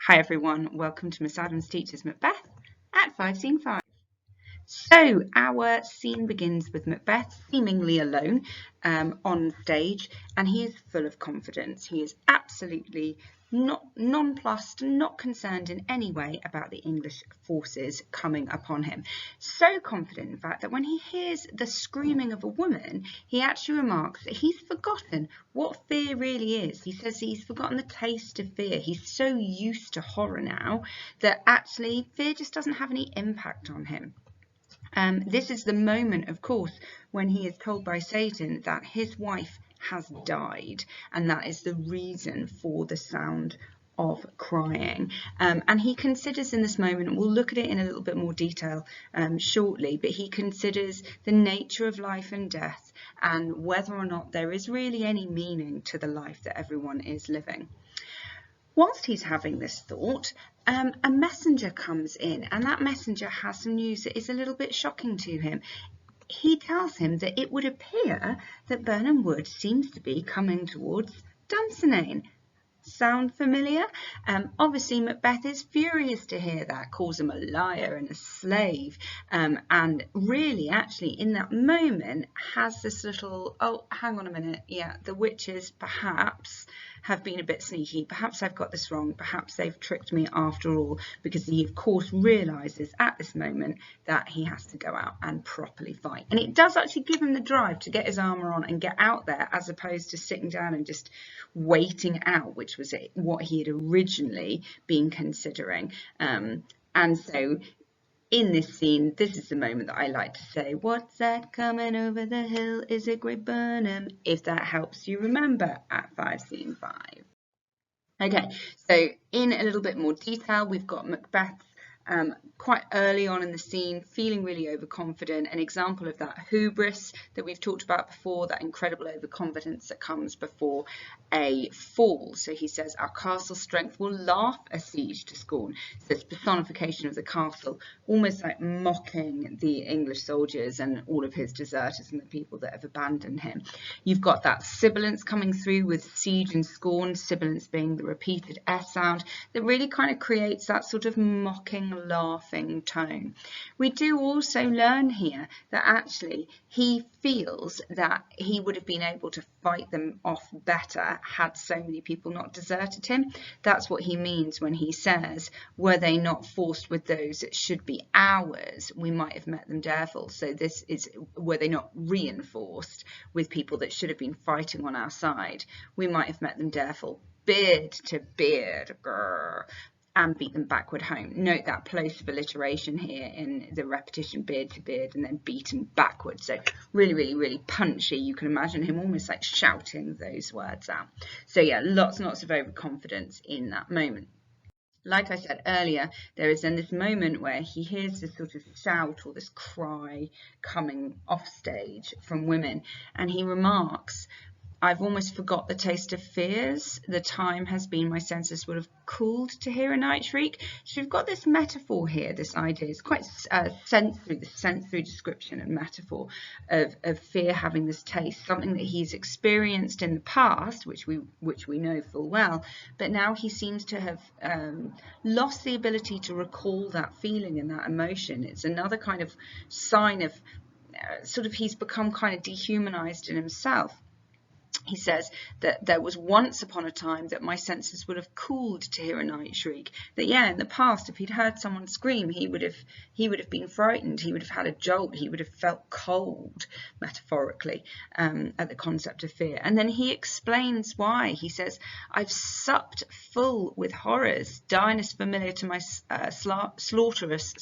Hi everyone, welcome to Miss Adams Teaches Macbeth Act 5, Scene 5. So our scene begins with Macbeth seemingly alone on stage, and he is full of confidence. He is absolutely not nonplussed, not concerned in any way about the English forces coming upon him. So confident, in fact, that when he hears the screaming of a woman, he actually remarks that he's forgotten what fear really is. He says he's forgotten the taste of fear. He's so used to horror now that actually fear just doesn't have any impact on him. This is the moment, of course, when he is told by Satan that his wife has died, and that is the reason for the sound of crying. And he considers in this moment, and we'll look at it in a little bit more detail shortly, but he considers the nature of life and death and whether or not there is really any meaning to the life that everyone is living. Whilst he's having this thought, a messenger comes in, and that messenger has some news that is a little bit shocking to him. He tells him that it would appear that Birnam Wood seems to be coming towards Dunsinane. Sound familiar? Obviously Macbeth is furious to hear that, calls him a liar and a slave, and really actually in that moment has this little, oh, hang on a minute, yeah, the witches perhaps have been a bit sneaky, perhaps I've got this wrong, perhaps they've tricked me after all, because he of course realises at this moment that he has to go out and properly fight. And it does actually give him the drive to get his armour on and get out there, as opposed to sitting down and just waiting out, which was what he had originally been considering. And so in this scene, this is the moment that I like to say, what's that coming over the hill? Is it Great Burnham? If that helps you remember Act 5, Scene 5. Okay, so in a little bit more detail, we've got Macbeth quite early on in the scene, feeling really overconfident, an example of that hubris that we've talked about before, that incredible overconfidence that comes before a fall. So he says, our castle strength will laugh a siege to scorn. So this personification of the castle, almost like mocking the English soldiers and all of his deserters and the people that have abandoned him. You've got that sibilance coming through with siege and scorn, sibilance being the repeated S sound, that really kind of creates that sort of mocking, laughing tone. We do also learn here that actually he feels that he would have been able to fight them off better had so many people not deserted him. That's what he means when he says, were they not forced with those that should be ours, we might have met them dereful. So this is, were they not reinforced with people that should have been fighting on our side, we might have met them dereful, beard to beard, grrr, and beat them backward home. Note that plosive alliteration here in the repetition, beard to beard, and then beaten backward. So really, really, really punchy. You can imagine him almost like shouting those words out. So yeah, lots and lots of overconfidence in that moment. Like I said earlier, there is then this moment where he hears this sort of shout or this cry coming off stage from women, and he remarks, I've almost forgot the taste of fears. The time has been my senses would have cooled to hear a night shriek. So we've got this metaphor here, this idea. It's quite sensory description and metaphor of fear having this taste, something that he's experienced in the past, which we know full well, but now he seems to have lost the ability to recall that feeling and that emotion. It's another kind of sign of sort of he's become kind of dehumanized in himself. He says that there was once upon a time that my senses would have cooled to hear a night shriek. That yeah, in the past, if he'd heard someone scream, he would have been frightened. He would have had a jolt. He would have felt cold, metaphorically, at the concept of fear. And then he explains why. He says, "I've supped full with horrors. Diners familiar to my slaughterous,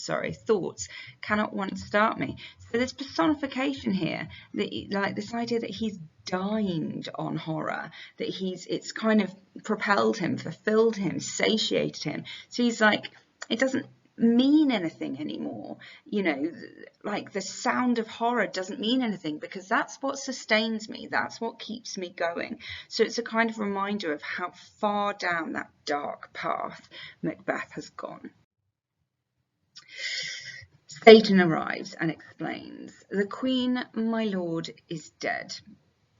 thoughts cannot once start me." So this personification here, like this idea that he's dined on horror, that it's kind of propelled him, fulfilled him, satiated him. So he's like, it doesn't mean anything anymore, you know, like the sound of horror doesn't mean anything because that's what sustains me, that's what keeps me going. So it's a kind of reminder of how far down that dark path Macbeth has gone. Satan arrives and explains, the Queen, my lord, is dead.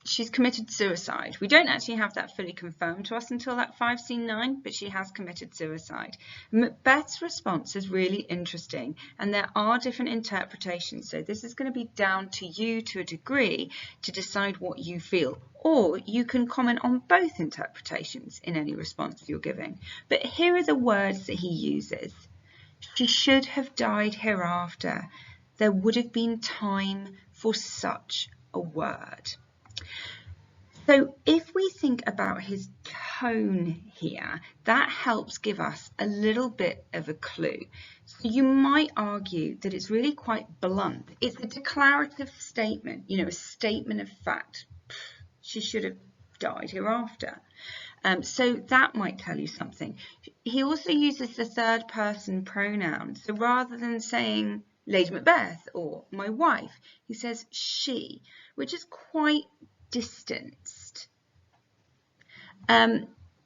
she's committed suicide. We don't actually have that fully confirmed to us until Act 5, Scene 9, but she has committed suicide. Macbeth's response is really interesting, and there are different interpretations, so this is going to be down to you to a degree to decide what you feel, or you can comment on both interpretations in any response you're giving. But here are the words that he uses. She should have died hereafter. There would have been time for such a word. So if we think about his tone here, that helps give us a little bit of a clue. So you might argue that it's really quite blunt. It's a declarative statement, you know, a statement of fact. She should have died hereafter. So that might tell you something. He also uses the third person pronoun. So rather than saying Lady Macbeth or my wife, he says she, which is quite distanced.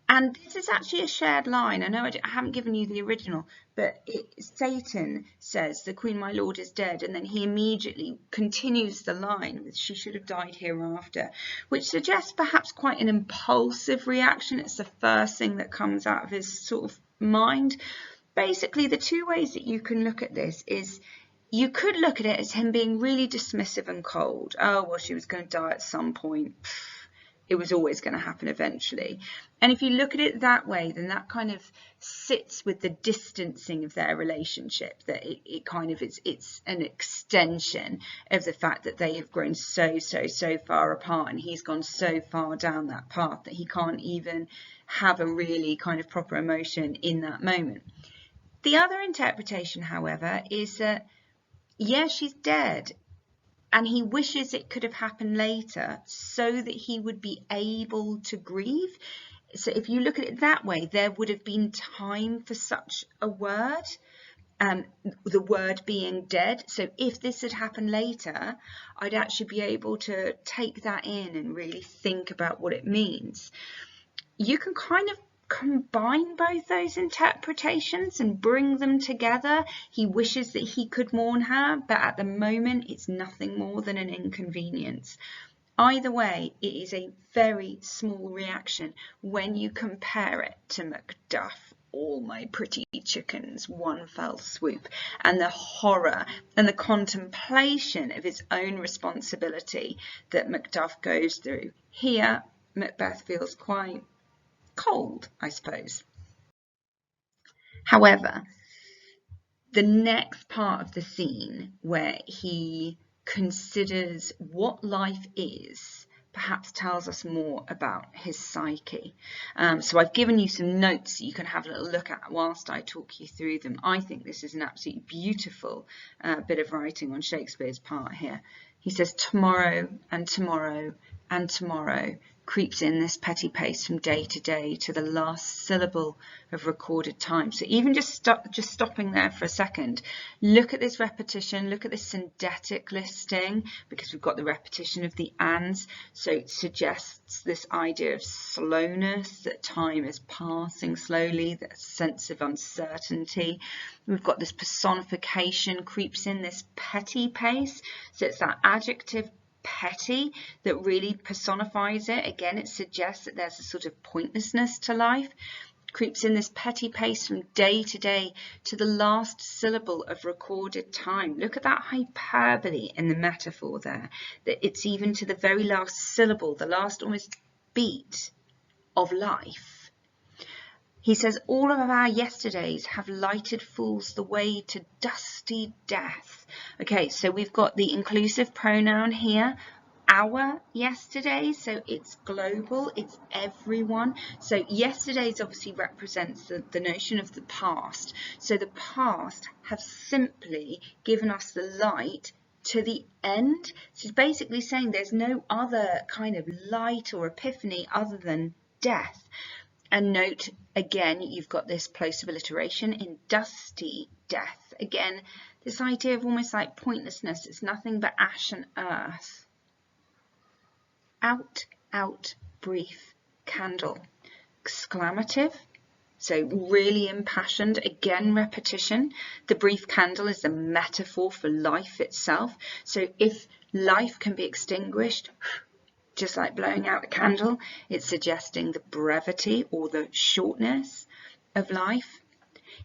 And this is actually a shared line. I know I haven't given you the original, but Satan says, the Queen, my lord, is dead, and then he immediately continues the line with she should have died hereafter, which suggests perhaps quite an impulsive reaction. It's the first thing that comes out of his sort of mind. Basically, the two ways that you can look at this is you could look at it as him being really dismissive and cold. Oh, well, she was going to die at some point. It was always going to happen eventually. And if you look at it that way, then that kind of sits with the distancing of their relationship, that it kind of it's an extension of the fact that they have grown so far apart, and he's gone so far down that path that he can't even have a really kind of proper emotion in that moment. The other interpretation, however, is that, yeah, she's dead, and he wishes it could have happened later so that he would be able to grieve. So if you look at it that way, there would have been time for such a word, the word being dead. So if this had happened later, I'd actually be able to take that in and really think about what it means. You can kind of combine both those interpretations and bring them together. He wishes that he could mourn her, but at the moment it's nothing more than an inconvenience. Either way, it is a very small reaction when you compare it to Macduff, all my pretty chickens, one fell swoop, and the horror and the contemplation of his own responsibility that Macduff goes through. Here, Macbeth feels quite cold, I suppose. However, the next part of the scene where he considers what life is perhaps tells us more about his psyche. So I've given you some notes that you can have a little look at whilst I talk you through them. I think this is an absolutely beautiful bit of writing on Shakespeare's part here. He says, tomorrow and tomorrow and tomorrow creeps in this petty pace from day to day to the last syllable of recorded time. So even just stopping there for a second, look at this repetition, look at this syndetic listing, because we've got the repetition of the ands, so it suggests this idea of slowness, that time is passing slowly, that sense of uncertainty. We've got this personification creeps in, this petty pace, so it's that adjective petty that really personifies it. Again, it suggests that there's a sort of pointlessness to life. Creeps in this petty pace from day to day to the last syllable of recorded time. Look at that hyperbole in the metaphor there, that it's even to the very last syllable, the last almost beat of life. He says, all of our yesterdays have lighted fools the way to dusty death. Okay, so we've got the inclusive pronoun here, our yesterdays, so it's global, it's everyone. So yesterdays obviously represents the notion of the past. So the past have simply given us the light to the end. So it's basically saying there's no other kind of light or epiphany other than death. And note, again, you've got this plosive alliteration in dusty death. Again, this idea of almost like pointlessness. It's nothing but ash and earth. Out, out, brief, candle. Exclamative, so really impassioned. Again, repetition. The brief candle is a metaphor for life itself. So if life can be extinguished just like blowing out a candle. It's suggesting the brevity or the shortness of life.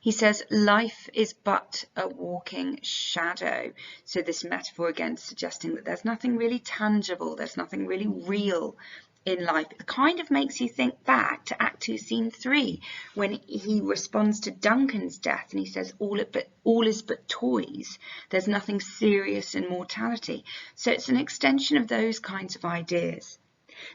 He says, life is but a walking shadow. So this metaphor again suggesting that there's nothing really tangible, there's nothing really real in life. It kind of makes you think back to Act 2, Scene 3, when he responds to Duncan's death and he says, all is but toys. There's nothing serious in mortality. So it's an extension of those kinds of ideas.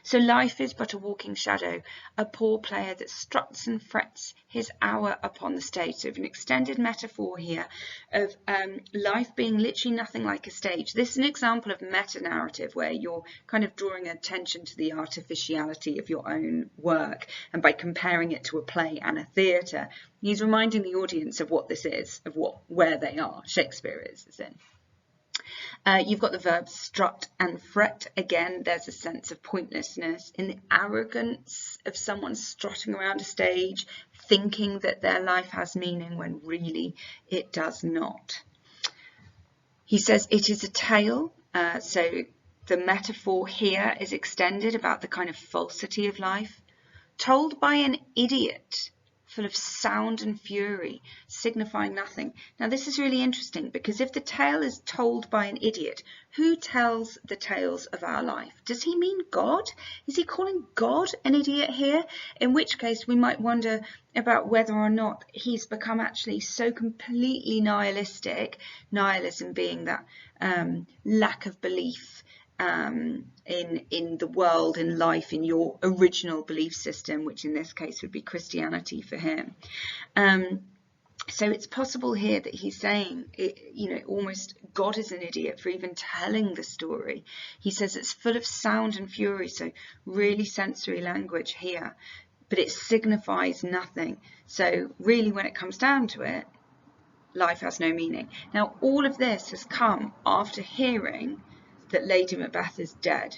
So life is but a walking shadow, a poor player that struts and frets his hour upon the stage. So an extended metaphor here of life being literally nothing like a stage. This is an example of meta-narrative where you're kind of drawing attention to the artificiality of your own work, and by comparing it to a play and a theatre, he's reminding the audience of what this is, of where they are, Shakespeare is in. You've got the verbs strut and fret. Again, there's a sense of pointlessness in the arrogance of someone strutting around a stage, thinking that their life has meaning when really it does not. He says it is a tale. So the metaphor here is extended about the kind of falsity of life, told by an idiot, full of sound and fury, signifying nothing. Now this is really interesting, because if the tale is told by an idiot, who tells the tales of our life? Does he mean God? Is he calling God an idiot here? In which case we might wonder about whether or not he's become actually so completely nihilistic, nihilism being that lack of belief in the world, in life, in your original belief system, which in this case would be Christianity for him. So it's possible here that he's saying, almost God is an idiot for even telling the story. He says it's full of sound and fury, so really sensory language here, but it signifies nothing. So really, when it comes down to it, life has no meaning. Now, all of this has come after hearing that Lady Macbeth is dead.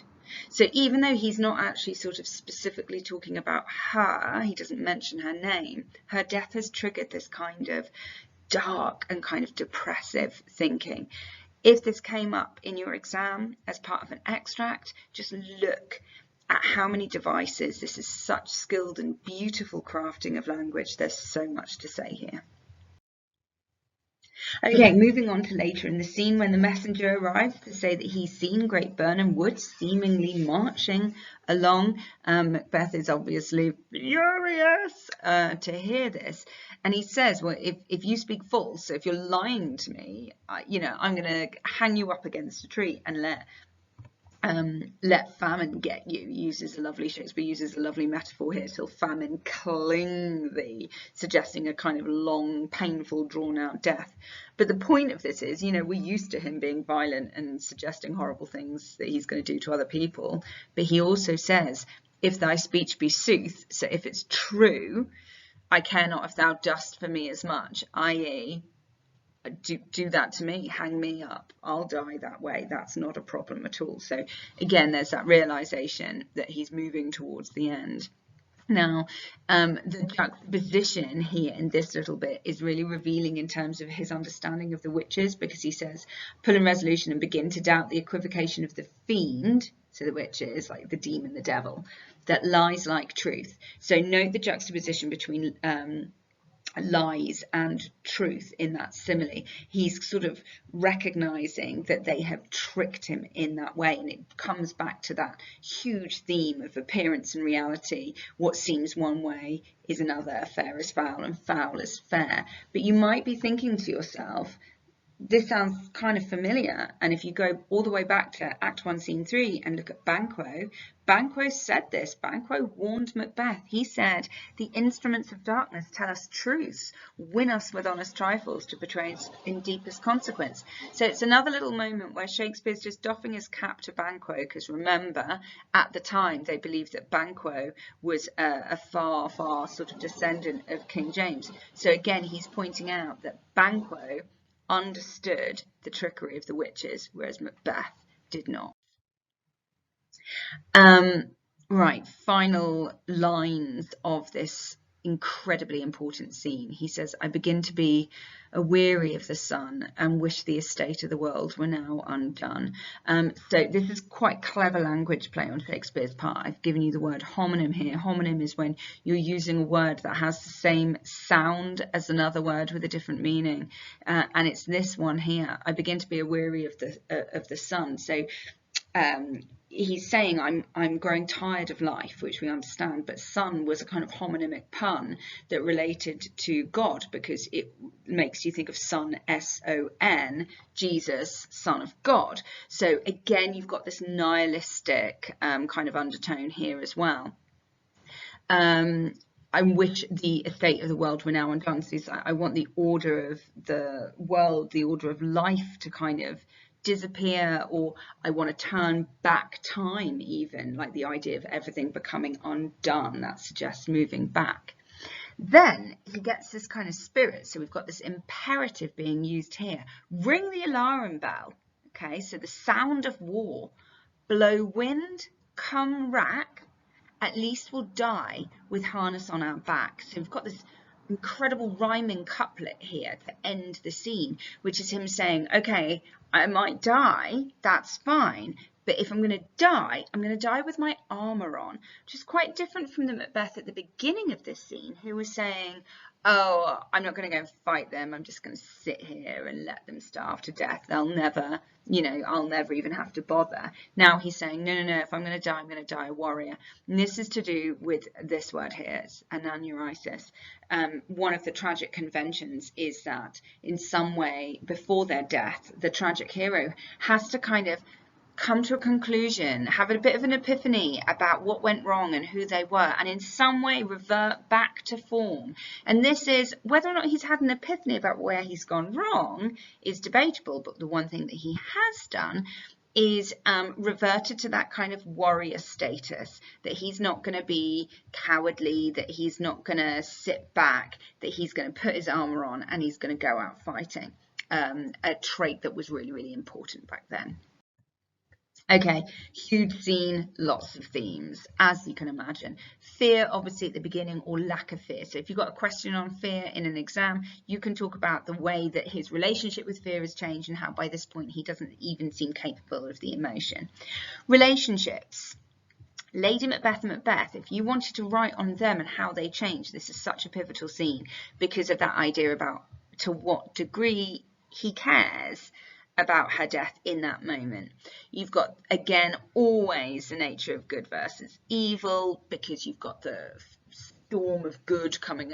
So even though he's not actually sort of specifically talking about her, he doesn't mention her name, her death has triggered this kind of dark and kind of depressive thinking. If this came up in your exam as part of an extract, just look at how many devices. This is such skilled and beautiful crafting of language. There's so much to say here. Okay, moving on to later in the scene when the messenger arrives to say that he's seen Great Burnham Wood seemingly marching along. Macbeth is obviously furious to hear this, and he says, well, if you speak false, if you're lying to me, I'm going to hang you up against a tree and let famine get you. Shakespeare uses a lovely metaphor here, till famine cling thee, suggesting a kind of long, painful, drawn out death. But the point of this is, we're used to him being violent and suggesting horrible things that he's going to do to other people. But he also says, if thy speech be sooth, so if it's true, I care not if thou dost for me as much, i.e., do that to me, hang me up, I'll die that way, that's not a problem at all. So again, there's that realization that he's moving towards the end. Now, the juxtaposition here in this little bit is really revealing in terms of his understanding of the witches, because he says, pull in resolution and begin to doubt the equivocation of the fiend, so the witches, like the demon, the devil, that lies like truth. So note the juxtaposition between lies and truth in that simile. He's sort of recognizing that they have tricked him in that way, and it comes back to that huge theme of appearance and reality. What seems one way is another. Fair is foul and foul is fair. But you might be thinking to yourself, this sounds kind of familiar, and if you go all the way back to Act 1, Scene 3 and look at Banquo, Banquo said this. Banquo warned Macbeth. He said, the instruments of darkness tell us truths, win us with honest trifles to betray us in deepest consequence. So it's another little moment where Shakespeare's just doffing his cap to Banquo, because remember, at the time they believed that Banquo was a far, far sort of descendant of King James. So again, he's pointing out that Banquo understood the trickery of the witches, whereas Macbeth did not. Right, final lines of this, incredibly important scene. He says, "I begin to be aweary of the sun and wish the estate of the world were now undone." So this is quite clever language play on Shakespeare's part. I've given you the word homonym here. Homonym is when you're using a word that has the same sound as another word with a different meaning, and it's this one here. I begin to be aweary of the sun. So he's saying I'm growing tired of life, which we understand, but sun was a kind of homonymic pun that related to God, because it makes you think of son, S-O-N, Jesus, son of God. So again, you've got this nihilistic kind of undertone here as well. I wish the estate of the world were now undone. So I want the order of the world, the order of life to kind of disappear, or I want to turn back time, even, like the idea of everything becoming undone. That suggests moving back. Then he gets this kind of spirit. So we've got this imperative being used here. Ring the alarm bell. Okay, so the sound of war. Blow wind, come rack. At least we'll die with harness on our back. So we've got this incredible rhyming couplet here to end the scene, which is him saying, okay, I might die, that's fine, but if I'm going to die, I'm going to die with my armour on, which is quite different from the Macbeth at the beginning of this scene, who was saying, oh, I'm not going to go and fight them, I'm just going to sit here and let them starve to death. They'll never, you know, I'll never even have to bother. Now he's saying, no, if I'm going to die, I'm going to die a warrior. And this is to do with this word here, it's ananeurisis. One of the tragic conventions is that in some way, before their death, the tragic hero has to kind of come to a conclusion, have a bit of an epiphany about what went wrong and who they were, and in some way revert back to form. And this is, whether or not he's had an epiphany about where he's gone wrong is debatable, but the one thing that he has done is reverted to that kind of warrior status, that he's not going to be cowardly, that he's not going to sit back, that he's going to put his armour on and he's going to go out fighting, a trait that was really, really important back then. Okay, huge scene, lots of themes, as you can imagine. Fear, obviously, at the beginning, or lack of fear. So if you've got a question on fear in an exam, you can talk about the way that his relationship with fear has changed and how by this point he doesn't even seem capable of the emotion. Relationships. Lady Macbeth and Macbeth, if you wanted to write on them and how they changed, this is such a pivotal scene because of that idea about to what degree he cares about her death in that moment. You've got, again, always the nature of good versus evil, because you've got the storm of good coming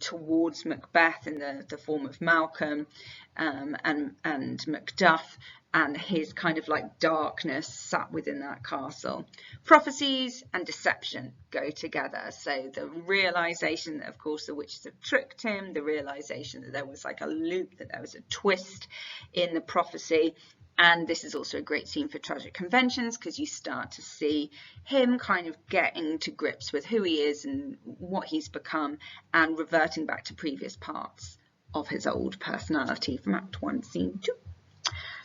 towards Macbeth in the form of Malcolm and Macduff, and his kind of like darkness sat within that castle. Prophecies and deception go together. So the realization that, of course, the witches have tricked him, the realization that there was like a loop, that there was a twist in the prophecy. And this is also a great scene for tragic conventions, because you start to see him kind of getting to grips with who he is and what he's become, and reverting back to previous parts of his old personality from Act 1, Scene 2.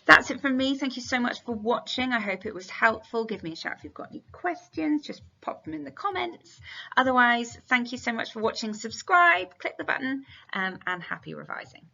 That's it from me. Thank you so much for watching. I hope it was helpful. Give me a shout if you've got any questions. Just pop them in the comments. Otherwise, thank you so much for watching. Subscribe, click the button, and happy revising.